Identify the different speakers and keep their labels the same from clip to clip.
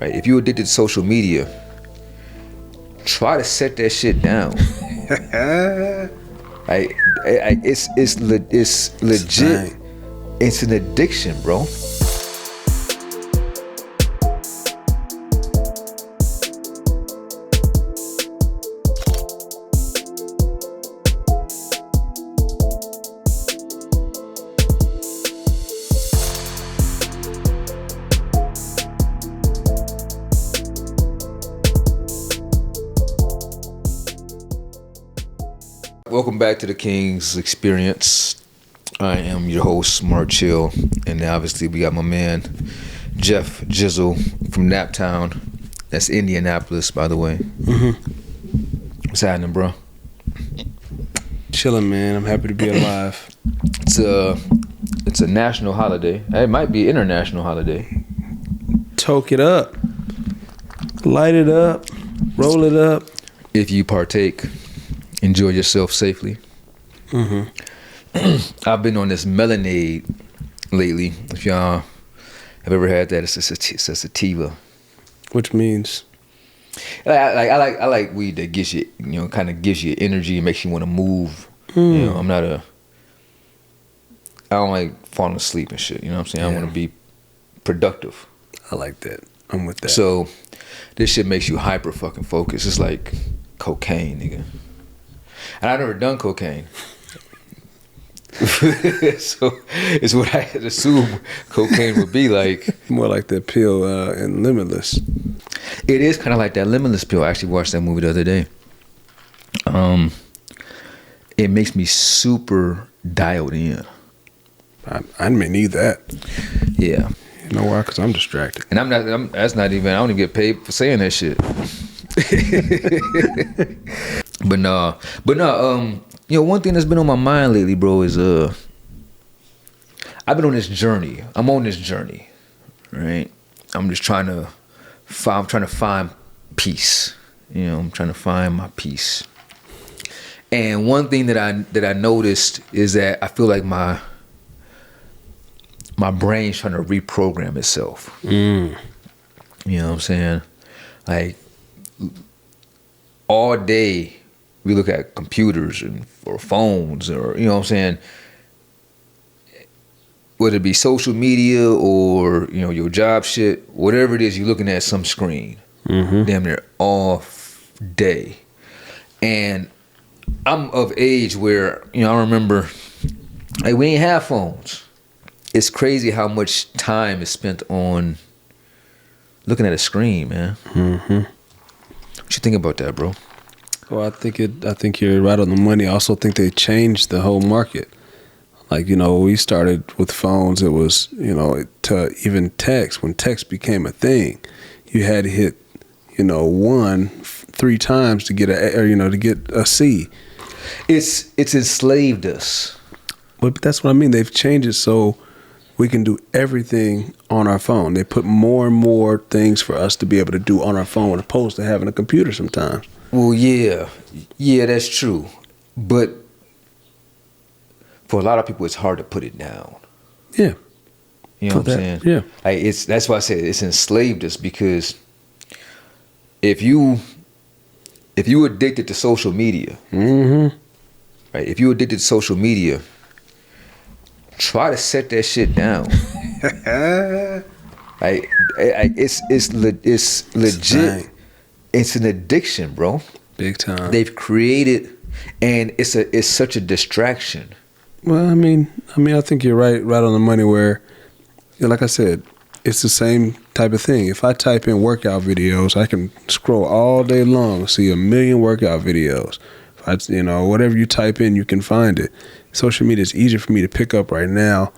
Speaker 1: Right? If you're addicted to social media, try to set that shit down. Right? It's legit. It's an addiction, bro. Welcome back to the King's Experience. I am your host, Smart Chill, and obviously we got my man Jeff Jizzle from Naptown. That's Indianapolis, by the way. What's happening, bro?
Speaker 2: Chilling, man. I'm happy to be alive.
Speaker 1: It's a national holiday. It might be international holiday.
Speaker 2: Toke it up, light it up, roll it up.
Speaker 1: If you partake, enjoy yourself safely. I've been on this Melonade lately. If y'all have ever had that, it's a sativa.
Speaker 2: Which means?
Speaker 1: I like weed that gives you, kind of gives you energy and makes you want to move. I don't like falling asleep and shit. You know what I'm saying? I want to be productive.
Speaker 2: I like that. I'm with that.
Speaker 1: So this shit makes you hyper fucking focused. It's like cocaine, nigga. And I've never done cocaine. So it's what I had assumed cocaine would be like.
Speaker 2: More like that pill in Limitless.
Speaker 1: It is kind of like that Limitless pill. I actually watched that movie the other day. It makes me super dialed in.
Speaker 2: I may need that.
Speaker 1: Yeah.
Speaker 2: You know why? Because I'm distracted.
Speaker 1: And I don't even get paid for saying that shit. But no, one thing that's been on my mind lately, bro, is I've been on this journey. I'm on this journey, right? I'm just trying to find peace. I'm trying to find my peace. And one thing that I noticed is that I feel like my brain's trying to reprogram itself. You know what I'm saying? Like all day we look at computers or phones, or you know what I'm saying, whether it be social media or your job shit, whatever it is, you're looking at some screen. Damn near all day. And I'm of age where I remember, like, we ain't have phones. It's crazy how much time is spent on looking at a screen, man. What you think about that, bro?
Speaker 2: Well, I think you're right on the money. I also think they changed the whole market. Like, we started with phones. It was, to even text. When text became a thing, you had to hit, 3 times to get to get a C.
Speaker 1: It's enslaved us.
Speaker 2: But that's what I mean. They've changed it so we can do everything on our phone. They put more and more things for us to be able to do on our phone, as opposed to having a computer sometimes.
Speaker 1: Well, yeah, that's true. But for a lot of people, it's hard to put it down.
Speaker 2: Yeah.
Speaker 1: You know what I'm saying?
Speaker 2: Yeah.
Speaker 1: Like, that's why I said it's enslaved us, because if you addicted to social media, right? If you addicted to social media, try to set that shit down. Like, it's legit. It's an addiction, bro.
Speaker 2: Big time.
Speaker 1: They've created, and it's such a distraction.
Speaker 2: Well, I mean, I think you're right on the money. Where, like I said, it's the same type of thing. If I type in workout videos, I can scroll all day long, see a million workout videos. If I, whatever you type in, you can find it. Social media is easier for me to pick up right now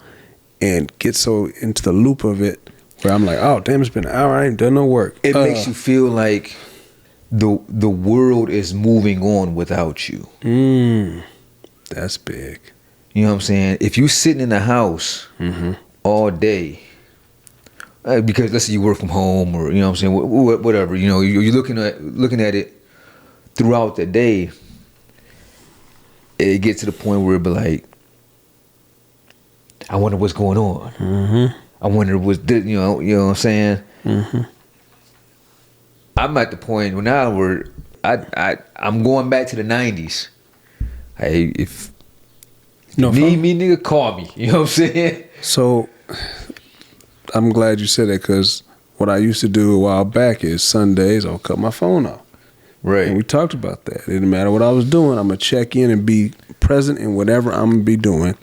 Speaker 2: and get so into the loop of it where I'm like, oh, damn, it's been an hour. I ain't done no work.
Speaker 1: It makes you feel like the world is moving on without you.
Speaker 2: That's big.
Speaker 1: You know what I'm saying? If you sitting in the house all day, because let's say you work from home, or you know what I'm saying, whatever, you're looking at it throughout the day, it gets to the point where it be like, I wonder what's going on. I wonder what's, you know what I'm saying? I'm at the point now where I'm going back to the 90s. Hey, if you need me, nigga, call me. You know what I'm saying?
Speaker 2: So I'm glad you said that, because what I used to do a while back is Sundays I'll cut my phone off.
Speaker 1: Right.
Speaker 2: And we talked about that. It didn't matter what I was doing. I'm going to check in and be present in whatever I'm going to be doing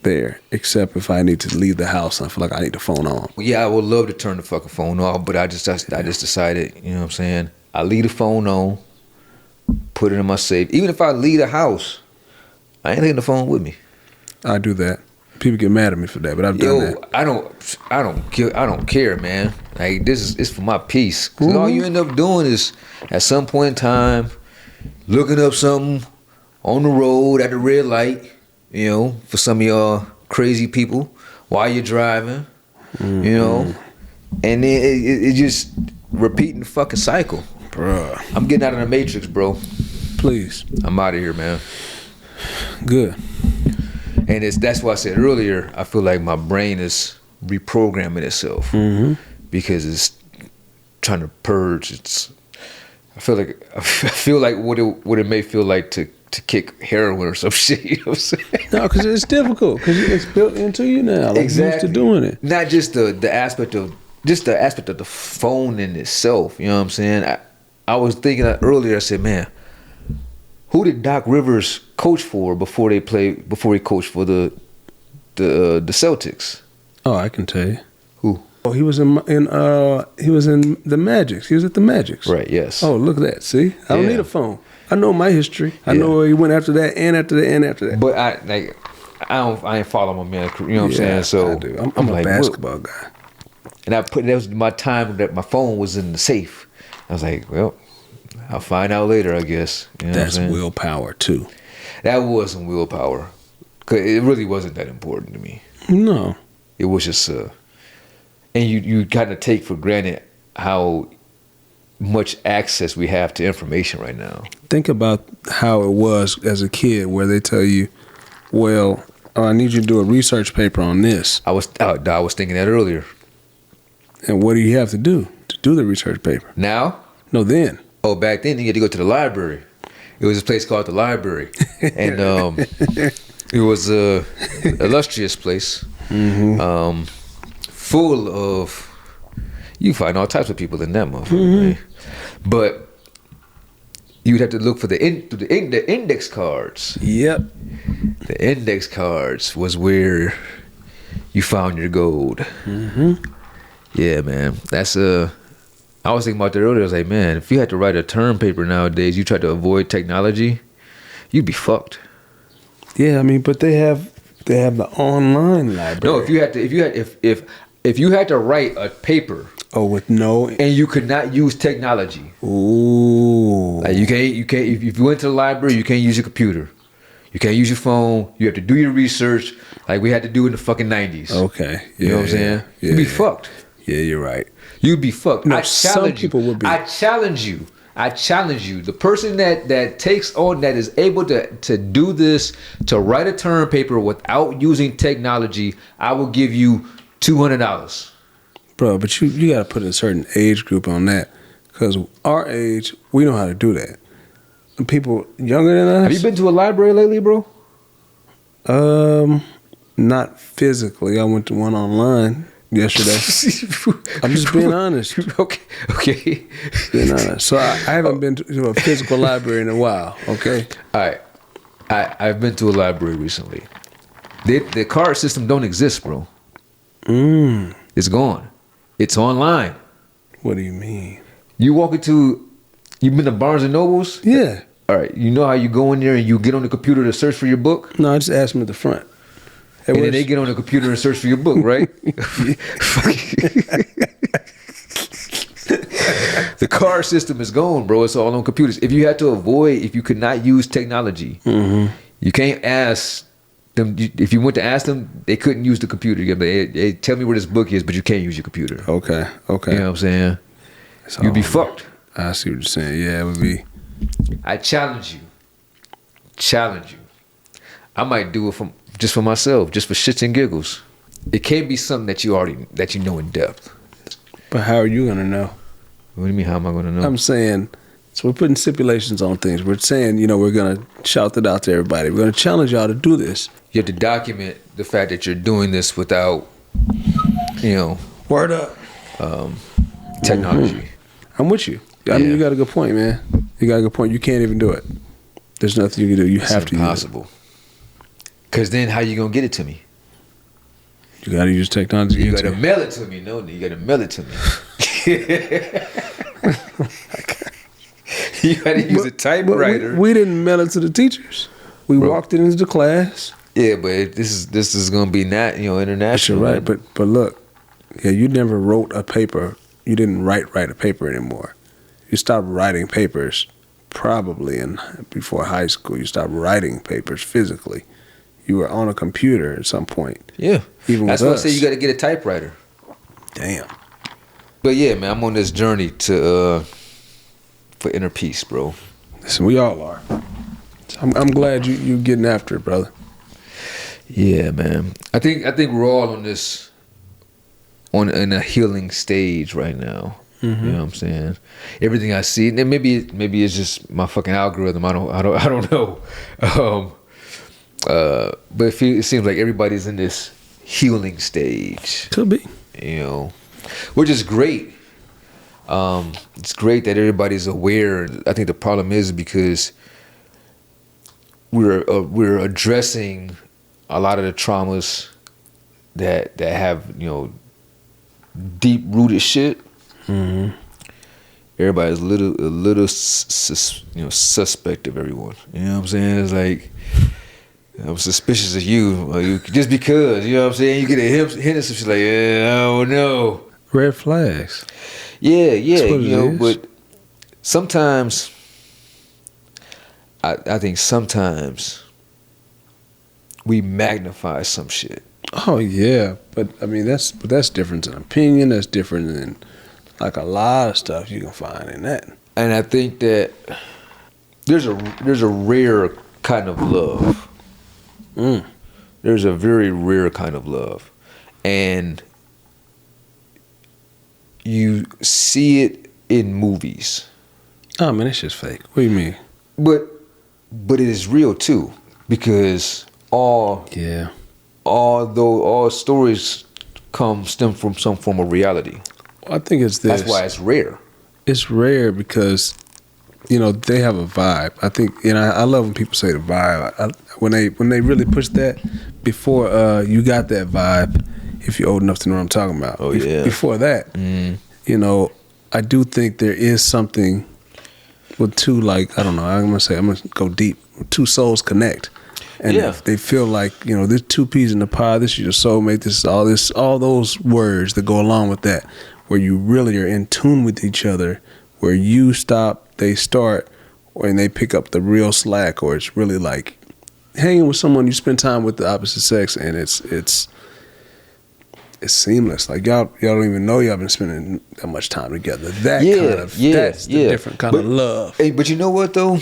Speaker 2: there, except if I need to leave the house and I feel like I need the phone on.
Speaker 1: Yeah, I would love to turn the fucking phone off, but I just decided, you know what I'm saying? I leave the phone on, put it in my safe. Even if I leave the house, I ain't taking the phone with me.
Speaker 2: I do that. People get mad at me for that, but I've done that.
Speaker 1: I don't care, man. Like, it's for my peace. 'Cause all you end up doing is, at some point in time, looking up something on the road at the red light, you know, for some of y'all crazy people, while you're driving, you know, and then it just repeating the fucking cycle.
Speaker 2: Bruh.
Speaker 1: I'm getting out of the matrix, bro.
Speaker 2: Please.
Speaker 1: I'm out of here, man.
Speaker 2: Good.
Speaker 1: And that's why I said earlier, I feel like my brain is reprogramming itself because it's trying to purge. I feel like what it may feel like to kick heroin or some shit. You know what I'm saying?
Speaker 2: No, because it's difficult, because it's built into you now. Like,
Speaker 1: exactly.
Speaker 2: You're used to doing it.
Speaker 1: Not just the aspect of the phone in itself. You know what I'm saying? I was thinking that earlier. I said, man, who did Doc Rivers coach for before he coached for the Celtics?
Speaker 2: Oh, I can tell you.
Speaker 1: Who?
Speaker 2: Oh, he was in the Magics. He was at the Magics.
Speaker 1: Right. Yes.
Speaker 2: Oh, look at that. See, I don't need a phone. I know my history. I know where he went after that and after that and after that.
Speaker 1: But I ain't follow my man. You know what I'm saying? So
Speaker 2: I do. I'm a basketball guy.
Speaker 1: And that was my time that my phone was in the safe. I was like, well, I'll find out later, I guess. You know
Speaker 2: That's willpower too.
Speaker 1: That wasn't willpower, 'cause it really wasn't that important to me.
Speaker 2: No,
Speaker 1: it was just and you kind of take for granted how much access we have to information right now.
Speaker 2: Think about how it was as a kid, where they tell you, well, I need you to do a research paper on this.
Speaker 1: I was thinking that earlier.
Speaker 2: And what do you have to do the research paper?
Speaker 1: Now?
Speaker 2: No, then.
Speaker 1: Oh, back then you had to go to the library. It was a place called the library, and it was a illustrious place, full of, you find all types of people in that motherfucker. Right? But you'd have to look for the index cards. Yep. The index cards was where you found your gold. Yeah, man. I was thinking about that earlier. I was like, man, if you had to write a term paper nowadays, you try to avoid technology, you'd be fucked.
Speaker 2: Yeah, I mean, but they have the online library.
Speaker 1: No, if you had to write a paper.
Speaker 2: Oh, with no.
Speaker 1: And you could not use technology.
Speaker 2: Ooh.
Speaker 1: Like you can't. If you went to the library, you can't use your computer. You can't use your phone. You have to do your research like we had to do in the fucking 90s.
Speaker 2: Okay. Yeah,
Speaker 1: you know what I'm saying?
Speaker 2: Yeah,
Speaker 1: you'd be fucked.
Speaker 2: Yeah, you're right.
Speaker 1: You'd be fucked.
Speaker 2: No, some people would be.
Speaker 1: I challenge you. The person that takes on, that is able to do this, to write a term paper without using technology, I will give you $200.
Speaker 2: Bro, but you got to put a certain age group on that, because our age, we know how to do that. And people younger than us.
Speaker 1: Have you been to a library lately, bro?
Speaker 2: Not physically. I went to one online yesterday. I'm just being honest.
Speaker 1: Okay.
Speaker 2: Being honest. So I haven't been to a physical library in a while. Okay.
Speaker 1: All right. I've been to a library recently. The card system don't exist, bro. It's gone. It's online.
Speaker 2: What do you mean?
Speaker 1: You've been to Barnes and Nobles?
Speaker 2: Yeah.
Speaker 1: All right. You know how you go in there and you get on the computer to search for your book?
Speaker 2: No, I just asked them at the front.
Speaker 1: And then they get on the computer and search for your book, right? The card system is gone, bro. It's all on computers. If you could not use technology, you can't ask them. If you went to ask them, they couldn't use the computer. They tell me where this book is, but you can't use your computer.
Speaker 2: Okay.
Speaker 1: You know what I'm saying? You'd be fucked.
Speaker 2: I see what you're saying. Yeah, it would be.
Speaker 1: I challenge you. I might do it just for myself, just for shits and giggles. It can't be something that you know in depth.
Speaker 2: But how are you gonna know?
Speaker 1: What do you mean? How am I going to know?
Speaker 2: I'm saying, so we're putting stipulations on things. We're saying, we're going to shout that out to everybody. We're going to challenge y'all to do this.
Speaker 1: You have to document the fact that you're doing this without,
Speaker 2: Word up.
Speaker 1: Technology.
Speaker 2: Mm-hmm. I'm with you. I mean, you got a good point, man. You got a good point. You can't even do it. There's nothing you can do. You have to use it. It's
Speaker 1: impossible. Because then how you going to get it to me?
Speaker 2: You got to use technology.
Speaker 1: You got to mail it to me. No, you got to mail it to me. You got to use a typewriter.
Speaker 2: We didn't mail it to the teachers. We walked it into the class.
Speaker 1: Yeah, but this is going to be international.
Speaker 2: You're right, but look, you never wrote a paper. You didn't write a paper anymore. You stopped writing papers probably before high school. You stopped writing papers physically. You were on a computer at some point.
Speaker 1: Yeah.
Speaker 2: Even
Speaker 1: that's
Speaker 2: with
Speaker 1: why
Speaker 2: us.
Speaker 1: I say you got to get a typewriter.
Speaker 2: Damn.
Speaker 1: But yeah, man, I'm on this journey for inner peace, bro.
Speaker 2: Listen, we all are. I'm glad you getting after it, brother.
Speaker 1: Yeah, man. I think we're all on this in a healing stage right now. Mm-hmm. You know what I'm saying? Everything I see, and maybe it's just my fucking algorithm. I don't know. But it seems like everybody's in this healing stage.
Speaker 2: Could be.
Speaker 1: Which is great. It's great that everybody's aware. I think the problem is because we're addressing a lot of the traumas that have deep rooted shit. Mm-hmm. Everybody's a little suspect of everyone. You know what I'm saying? It's like I'm suspicious of you just because, you know what I'm saying? You get a hint of some shit like, I don't know.
Speaker 2: Red flags.
Speaker 1: Yeah, but sometimes I think sometimes we magnify some shit.
Speaker 2: Oh yeah, but I mean that's different than opinion. That's different than like a lot of stuff you can find in that.
Speaker 1: And I think that there's a rare kind of love. There's a very rare kind of love, and you see it in movies.
Speaker 2: Oh man, it's just fake. What do you mean?
Speaker 1: But it is real too, because all stories stem from some form of reality.
Speaker 2: I think it's this.
Speaker 1: That's why it's rare.
Speaker 2: It's rare because they have a vibe. I think I love when people say the vibe. When they really push that before you got that vibe. If you're old enough to know what I'm talking about.
Speaker 1: Oh yeah.
Speaker 2: Before that, I do think there is something with two, like, I don't know, I'm gonna go deep. Two souls connect. And if they feel like, there's two peas in the pie, this is your soulmate, this is all those words that go along with that, where you really are in tune with each other, where you stop, they start, and they pick up the real slack, or it's really like hanging with someone you spend time with the opposite sex, and it's seamless. Like y'all don't even know y'all been spending that much time together. That's the different kind of love.
Speaker 1: Hey, but you know what though?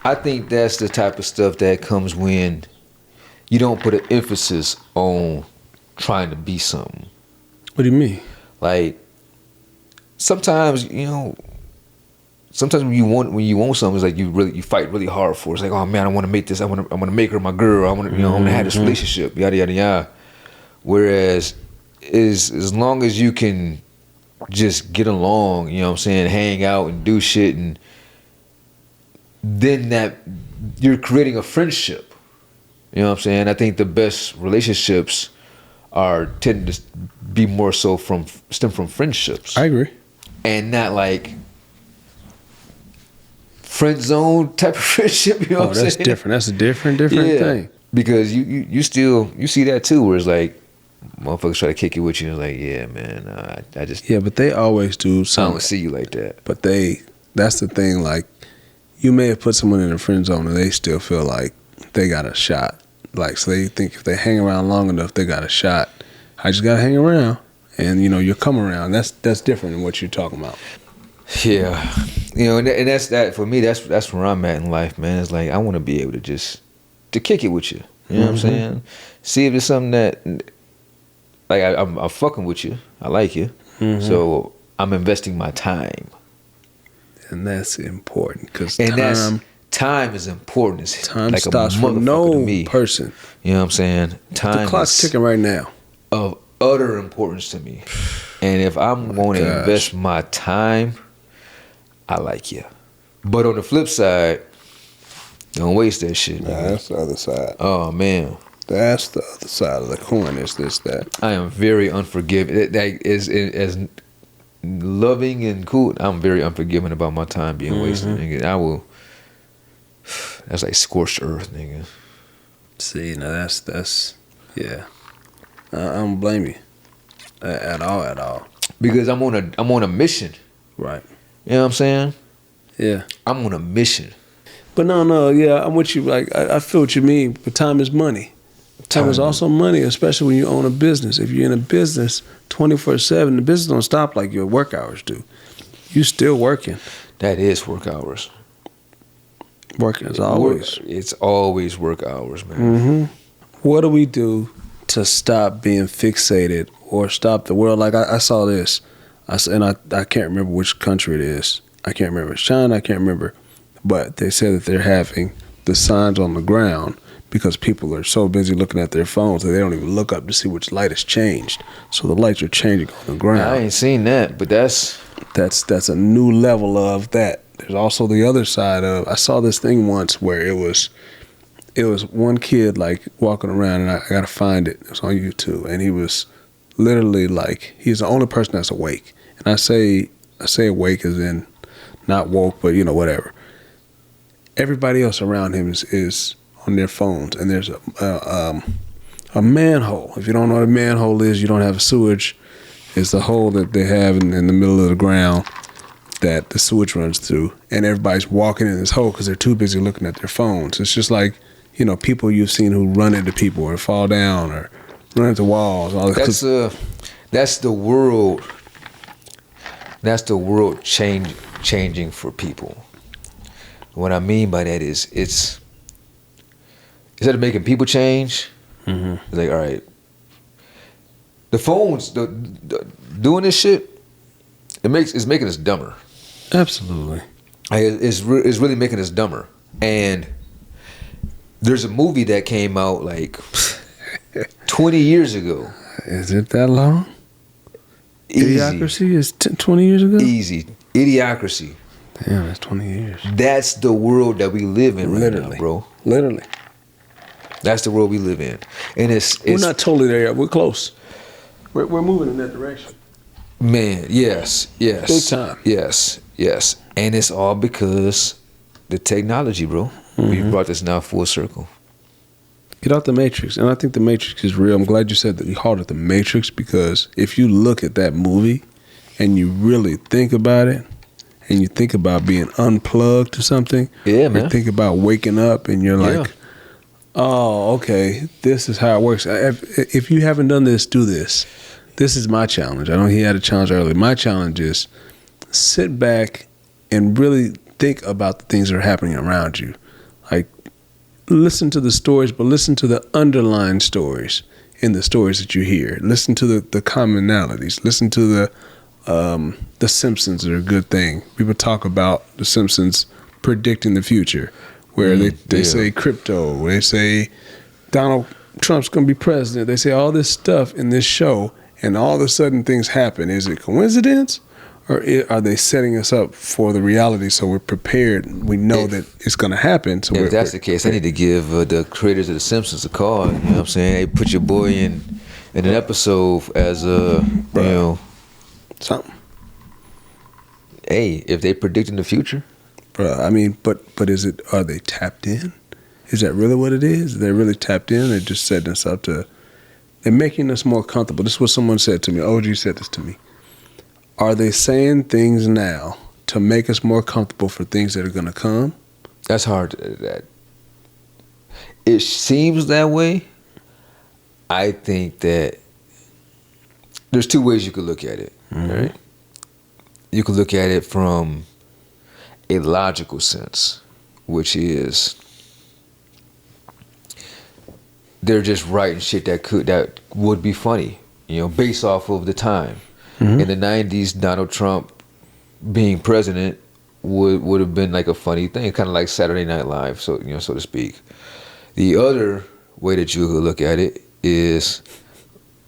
Speaker 1: I think that's the type of stuff that comes when you don't put an emphasis on trying to be something.
Speaker 2: What do you mean?
Speaker 1: Like sometimes when you want something, it's like you fight really hard for it. It's like, oh man, I want to make this. I want to make her my girl. I want to I want to have this relationship. Yada yada yada. Whereas as long as you can just get along, hang out and do shit, and then that you're creating a friendship. You know what I'm saying? I think the best relationships tend to be more so stem from friendships.
Speaker 2: I agree.
Speaker 1: And not like friend zone type of friendship. You know what I'm saying?
Speaker 2: That's different. That's a different thing.
Speaker 1: Because you see that too, where it's like motherfuckers try to kick it with you and like, yeah, man, I just
Speaker 2: but they always do something.
Speaker 1: I don't see you like that.
Speaker 2: But that's the thing, like you may have put someone in a friend zone and they still feel like they got a shot. Like, so they think if they hang around long enough, they got a shot. I just gotta hang around, and you'll come around. That's different than what you're talking about.
Speaker 1: Yeah, and that's that for me. That's where I'm at in life, man. It's like I want to be able to kick it with you. You know what I'm saying? See if it's something that like I'm fucking with you. I like you. So I'm investing my time.
Speaker 2: And that's important because
Speaker 1: time is important. It's
Speaker 2: time
Speaker 1: like
Speaker 2: stops
Speaker 1: a
Speaker 2: for
Speaker 1: motherfucker
Speaker 2: no
Speaker 1: to me.
Speaker 2: person.
Speaker 1: You know what I'm saying? Time
Speaker 2: The clock's ticking right now.
Speaker 1: Of utter importance to me. And if I'm going to invest my time, I like you. But on the flip side, don't waste that shit.
Speaker 2: Nah, that's the other side.
Speaker 1: Oh, man.
Speaker 2: That's the other side of the coin is this, that.
Speaker 1: I am very unforgiving. That is as loving and cool. I'm very unforgiving about my time being wasted, nigga. That's like scorched earth, nigga.
Speaker 2: See, now that's yeah. I don't blame you at all.
Speaker 1: Because I'm on a mission.
Speaker 2: Right.
Speaker 1: You know what I'm saying?
Speaker 2: Yeah.
Speaker 1: I'm on a mission.
Speaker 2: But no, yeah, I'm with you. Like I feel what you mean. But time is money. Time is also money, especially when you own a business. If you're in a business 24/7, the business don't stop like your work hours do. You still working.
Speaker 1: That is work hours.
Speaker 2: Working as always.
Speaker 1: It's always work hours, man.
Speaker 2: Mm-hmm. What do we do to stop being fixated or stop the world? Like I saw this, I can't remember which country it is. I can't remember. It's China. I can't remember. But they said that they're having the signs on the ground because people are so busy looking at their phones that they don't even look up to see which light has changed. So the lights are changing on the ground.
Speaker 1: I ain't seen that, but that's
Speaker 2: a new level of that. There's also the other side of, I saw this thing once where it was one kid like walking around, and I gotta find it. It was on YouTube, and he was literally like, he's the only person that's awake. And I say awake as in not woke, but whatever. Everybody else around him is on their phones, and there's a manhole. If you don't know what a manhole is, you don't have a sewage. It's the hole that they have in the middle of the ground that the sewage runs through, and everybody's walking in this hole because they're too busy looking at their phones. It's just like, people you've seen who run into people or fall down or run into walls. All that.
Speaker 1: That's the world. That's the world changing for people. What I mean by that is, it's instead of making people change, it's like, all right, the phones, doing this shit, it's making us dumber.
Speaker 2: Absolutely.
Speaker 1: It's really making us dumber. And there's a movie that came out like 20 years ago.
Speaker 2: Is it that long?
Speaker 1: Easy.
Speaker 2: Idiocracy is 20 years ago?
Speaker 1: Easy. Idiocracy.
Speaker 2: Damn, that's 20 years.
Speaker 1: That's the world that we live in right now, bro.
Speaker 2: Literally.
Speaker 1: That's the world we live in. And
Speaker 2: we're not totally there yet. We're close. We're moving in that direction.
Speaker 1: Man, yes.
Speaker 2: Big time.
Speaker 1: Yes. And it's all because the technology, bro. We've brought this now full circle.
Speaker 2: Get out the Matrix. And I think the Matrix is real. I'm glad you said that you called it the Matrix, because if you look at that movie and you really think about it, and you think about being unplugged to something,
Speaker 1: yeah, man.
Speaker 2: You think about waking up and you're like, oh, okay, this is how it works. If you haven't done this, do this. This is my challenge. I know he had a challenge earlier. My challenge is sit back and really think about the things that are happening around you. Like, listen to the stories, but listen to the underlying stories in the stories that you hear. Listen to the commonalities. Listen to the Simpsons are a good thing. People talk about the Simpsons predicting the future, where they say crypto, they say Donald Trump's going to be president. They say all this stuff in this show, and all of a sudden things happen. Is it coincidence, or are they setting us up for the reality so we're prepared? We know that it's going to happen. So
Speaker 1: if that's the case, I need to give the creators of the Simpsons a call. You know what I'm saying? Hey, put your boy in an episode as
Speaker 2: something.
Speaker 1: Hey, if they predicting the future,
Speaker 2: bro. I mean, but are they tapped in? Is that really what it is? They're really tapped in. They're just setting us up to. They're making us more comfortable. This is what someone said to me. OG said this to me. Are they saying things now to make us more comfortable for things that are going to come?
Speaker 1: That's hard. It seems that way. I think that there's two ways you could look at it. Right? You could look at it from a logical sense, which is they're just writing shit that would be funny, based off of the time. In the 90s, Donald Trump being president would have been like a funny thing, kind of like Saturday Night Live, so so to speak. The other way that you could look at it is,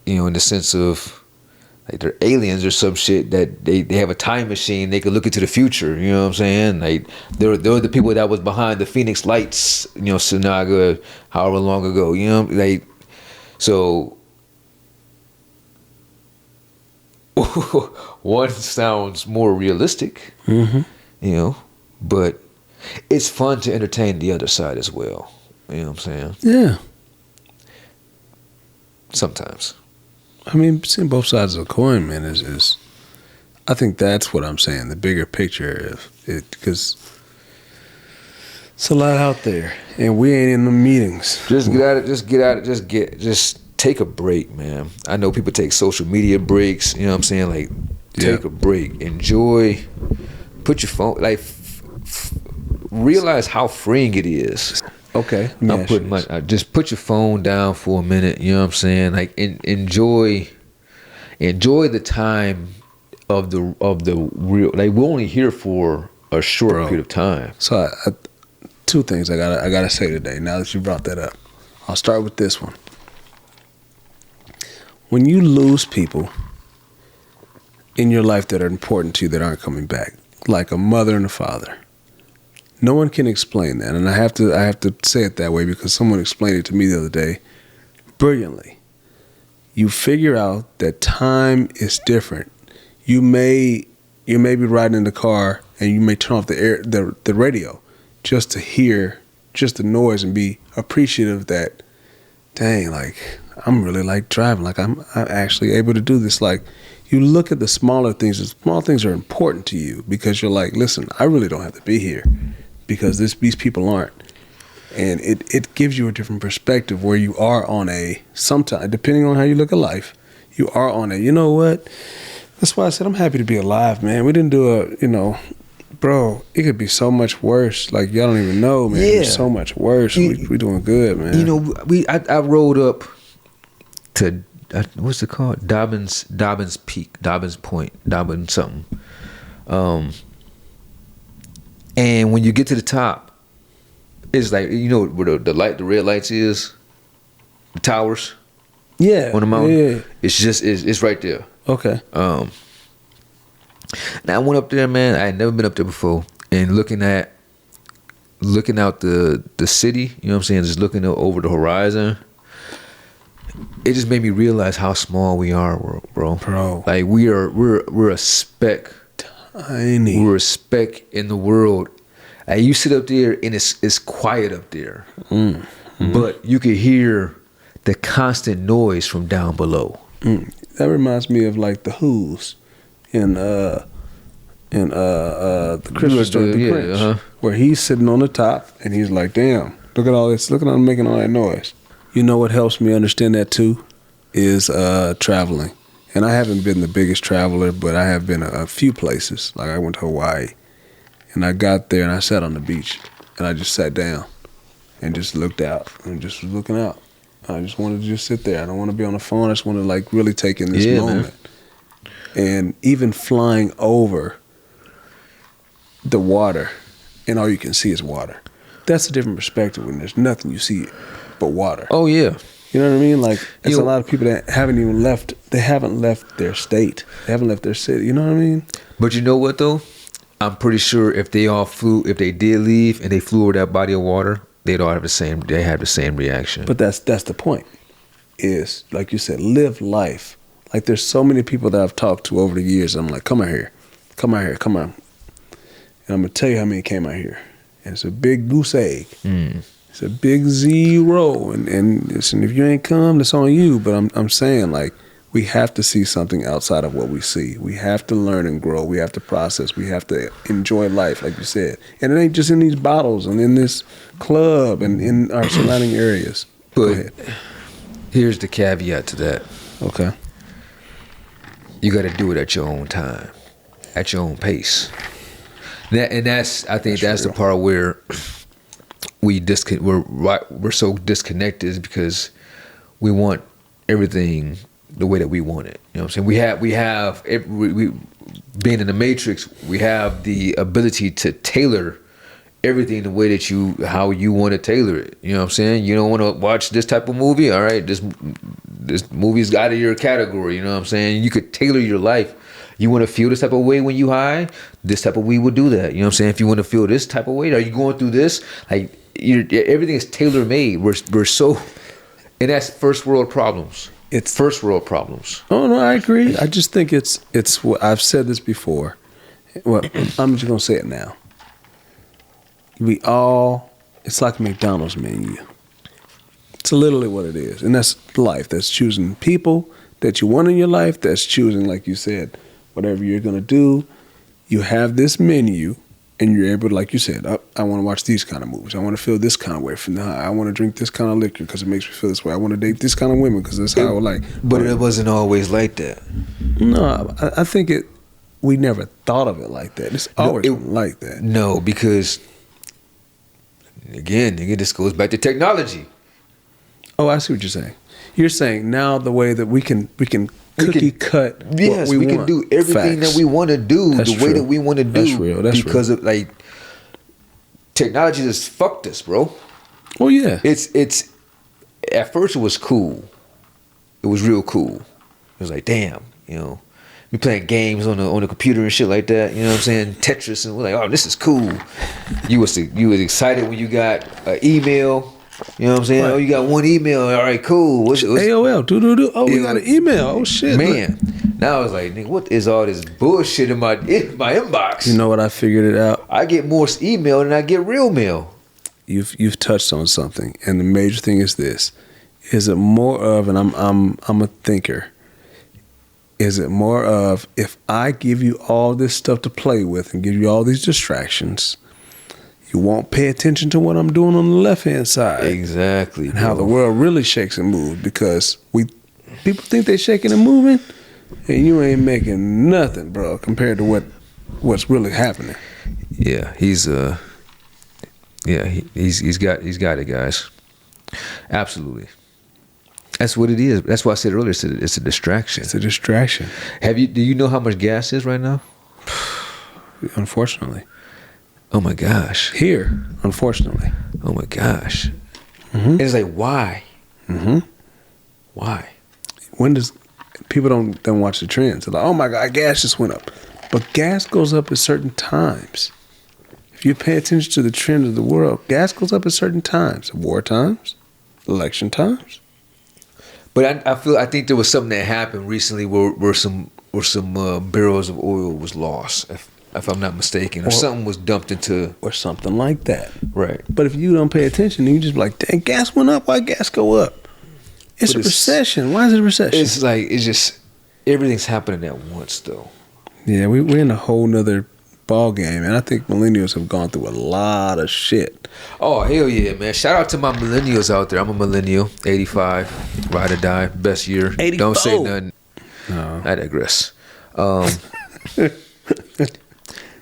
Speaker 1: in the sense of like they're aliens or some shit, that they have a time machine, they could look into the future, you know what I'm saying? Like they're the people that was behind the Phoenix Lights, Sinaga, however long ago, like, so one sounds more realistic, but it's fun to entertain the other side as well. You know what I'm saying?
Speaker 2: Yeah.
Speaker 1: Sometimes.
Speaker 2: I mean, seeing both sides of the coin, man, is I think that's what I'm saying. The bigger picture of it, because it's a lot out there, and we ain't in the meetings.
Speaker 1: Just take a break, man. I know people take social media breaks. You know what I'm saying? Like, take a break, enjoy. Put your phone, like, realize how freeing it is.
Speaker 2: Okay,
Speaker 1: just put your phone down for a minute. You know what I'm saying? Like, enjoy the time of the real. Like, we're only here for a short period of time.
Speaker 2: So, two things I gotta say today. Now that you brought that up, I'll start with this one. When you lose people in your life that are important to you that aren't coming back, like a mother and a father, no one can explain that, and I have to say it that way because someone explained it to me the other day brilliantly. You figure out that time is different. You may be riding in the car and you may turn off the radio just to hear just the noise and be appreciative that, dang, like, I'm really like driving, like I'm actually able to do this. Like, you look at the smaller things. The small things are important to you because you're like, listen, I really don't have to be here because these people aren't. And it gives you a different perspective where you are on sometimes, depending on how you look at life, you are on you know what? That's why I said I'm happy to be alive, man. We didn't do bro, it could be so much worse. Like, y'all don't even know, man. Yeah. It's so much worse. We doing good, man.
Speaker 1: I rode up to what's it called? Dobbins Peak, Dobbins Point, Dobbins something. And when you get to the top, it's like, where the red lights is, the towers.
Speaker 2: Yeah.
Speaker 1: On the mountain.
Speaker 2: Yeah.
Speaker 1: It's right there.
Speaker 2: Okay.
Speaker 1: Now I went up there, man. I had never been up there before, and looking out the city, you know what I'm saying, just looking over the horizon, it just made me realize how small we are, bro. Like, we're a speck.
Speaker 2: Tiny.
Speaker 1: We're a speck in the world. Like, you sit up there and it's quiet up there, but you could hear the constant noise from down below.
Speaker 2: That reminds me of like the Who's in the Christmas story, The Grinch, where he's sitting on the top and he's like, damn, look at all this, look at them making all that noise. You know what helps me understand that too is traveling. And I haven't been the biggest traveler, but I have been a few places. Like, I went to Hawaii, and I got there and I sat on the beach and I just sat down and just looked out and just was looking out. I just wanted to just sit there. I don't want to be on the phone. I just want to like really take in this moment. Man. And even flying over the water and all you can see is water. That's a different perspective when there's nothing you see but water.
Speaker 1: Oh, yeah.
Speaker 2: You know what I mean? Like, there's a lot of people that haven't left their state. They haven't left their city. You know what I mean?
Speaker 1: But you know what, though? I'm pretty sure if they did leave and they flew over that body of water, they'd all have the same reaction.
Speaker 2: But that's the point, is, like you said, live life. Like, there's so many people that I've talked to over the years. I'm like, come out here. And I'm going to tell you how many came out here. And it's a big goose egg. It's a big 0. And listen, if you ain't come, that's on you. But I'm saying, like, we have to see something outside of what we see. We have to learn and grow. We have to process. We have to enjoy life, like you said. And it ain't just in these bottles and in this club and in our surrounding areas.
Speaker 1: But here's the caveat to that.
Speaker 2: Okay.
Speaker 1: You got to do it at your own time, at your own pace. I think that's the part where we're so disconnected, is because we want everything the way that we want it. You know what I'm saying? We being in the Matrix, we have the ability to tailor everything the way that how you want to tailor it. You know what I'm saying? You don't want to watch this type of movie. All right, this movie's out of your category. You know what I'm saying? You could tailor your life. You want to feel this type of way when you high? This type of weed will do that. You know what I'm saying? If you want to feel this type of way, are you going through this? Like, everything is tailor made. We're so, and that's first world problems. It's first world problems.
Speaker 2: Oh no, I agree. I just think it's what I've said this before. Well, I'm just gonna say it now. It's like a McDonald's menu. It's literally what it is, and that's life. That's choosing people that you want in your life. That's choosing, like you said, whatever you're gonna do. You have this menu, and you're able to, like you said, I want to watch these kind of movies. I want to feel this kind of way from the high. I want to drink this kind of liquor because it makes me feel this way. I want to date this kind of women because that's how I would like.
Speaker 1: But it wasn't always like that.
Speaker 2: No, I think we never thought of it like that. It's always been like that.
Speaker 1: No, because again, this goes back to technology.
Speaker 2: Oh, I see what you're saying. You're saying now the way that we can cookie cut.
Speaker 1: Yes,
Speaker 2: what we
Speaker 1: can
Speaker 2: want.
Speaker 1: do everything
Speaker 2: Facts.
Speaker 1: that we want to do
Speaker 2: That's
Speaker 1: the
Speaker 2: true.
Speaker 1: way that we want to do.
Speaker 2: That's real. That's
Speaker 1: because
Speaker 2: real.
Speaker 1: of like technology just fucked us, bro.
Speaker 2: Oh yeah.
Speaker 1: It's at first it was cool. It was real cool. It was like, damn, we playing games on the computer and shit like that. You know what I'm saying? Tetris, and we're like, oh, this is cool. You was excited when you got an email. You know what I'm saying? Right. Oh, you got one email. All right, cool. What's
Speaker 2: AOL? Do. Oh, we got an email. Oh shit,
Speaker 1: man. Now I was like, nigga, what is all this bullshit in my inbox?
Speaker 2: You know what? I figured it out.
Speaker 1: I get more email than I get real mail.
Speaker 2: You've touched on something, and the major thing is this: is it more of, and I'm a thinker. Is it more of, if I give you all this stuff to play with and give you all these distractions, you won't pay attention to what I'm doing on the left-hand side.
Speaker 1: Exactly.
Speaker 2: And how the world really shakes and moves, because people think they shaking and moving, and you ain't making nothing, bro, compared to what's really happening.
Speaker 1: Yeah, he's got it, guys. Absolutely. That's what it is. That's why I said earlier, it's a distraction.
Speaker 2: It's a distraction.
Speaker 1: Do you know how much gas is right now?
Speaker 2: Unfortunately.
Speaker 1: Oh my gosh.
Speaker 2: Here, unfortunately.
Speaker 1: Oh my gosh.
Speaker 2: Mm-hmm.
Speaker 1: It's like, why?
Speaker 2: Mm-hmm.
Speaker 1: Why?
Speaker 2: People don't watch the trends? They're like, oh my God, gas just went up. But gas goes up at certain times. If you pay attention to the trend of the world, gas goes up at certain times. War times, election times.
Speaker 1: But I think there was something that happened recently where some barrels of oil was lost, if I'm not mistaken, or something was dumped into,
Speaker 2: or something like that.
Speaker 1: Right.
Speaker 2: But if you don't pay attention, you just be like, dang, gas went up. Why gas go up? It's a recession. Why is it a recession?
Speaker 1: It's like, it's just everything's happening at once, though.
Speaker 2: Yeah, we're in a whole nother ball game, and I think millennials have gone through a lot of shit.
Speaker 1: Oh, hell yeah, man. Shout out to my millennials out there. I'm a millennial, 85, ride or die, best year.
Speaker 2: 84.
Speaker 1: Don't say nothing.
Speaker 2: No.
Speaker 1: I digress.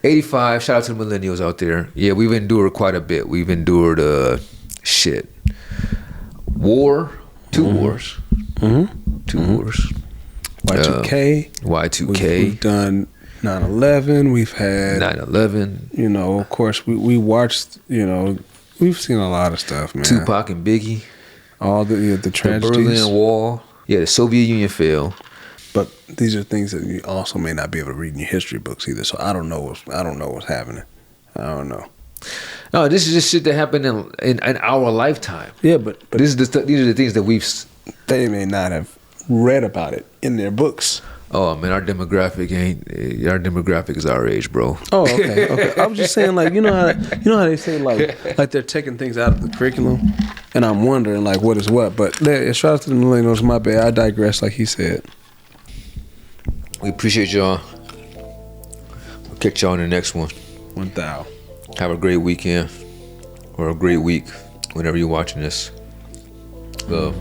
Speaker 1: 85, shout out to the millennials out there. Yeah, we've endured quite a bit. We've endured war, two wars.
Speaker 2: Mm-hmm.
Speaker 1: Two wars.
Speaker 2: Y2K.
Speaker 1: Y2K.
Speaker 2: We've done 9/11. We've had
Speaker 1: 9/11.
Speaker 2: Of course, we watched. We've seen a lot of stuff, man.
Speaker 1: Tupac and Biggie.
Speaker 2: All the tragedies.
Speaker 1: The Berlin Wall. Yeah, the Soviet Union fell.
Speaker 2: But these are things that you also may not be able to read in your history books either. So I don't know what's happening. I don't know.
Speaker 1: No, this is just shit that happened in our lifetime.
Speaker 2: Yeah, but
Speaker 1: these are the things that
Speaker 2: they may not have read about it in their books.
Speaker 1: Oh man, our demographic is our age, bro.
Speaker 2: Oh, okay. I was just saying, like, you know how they say like they're taking things out of the curriculum, and I'm wondering like what is what. But shout out to the millennials. My bad, I digress. Like he said.
Speaker 1: We appreciate y'all. We'll catch y'all in the next one.
Speaker 2: 1,000.
Speaker 1: Have a great weekend or a great week whenever you're watching this. Love.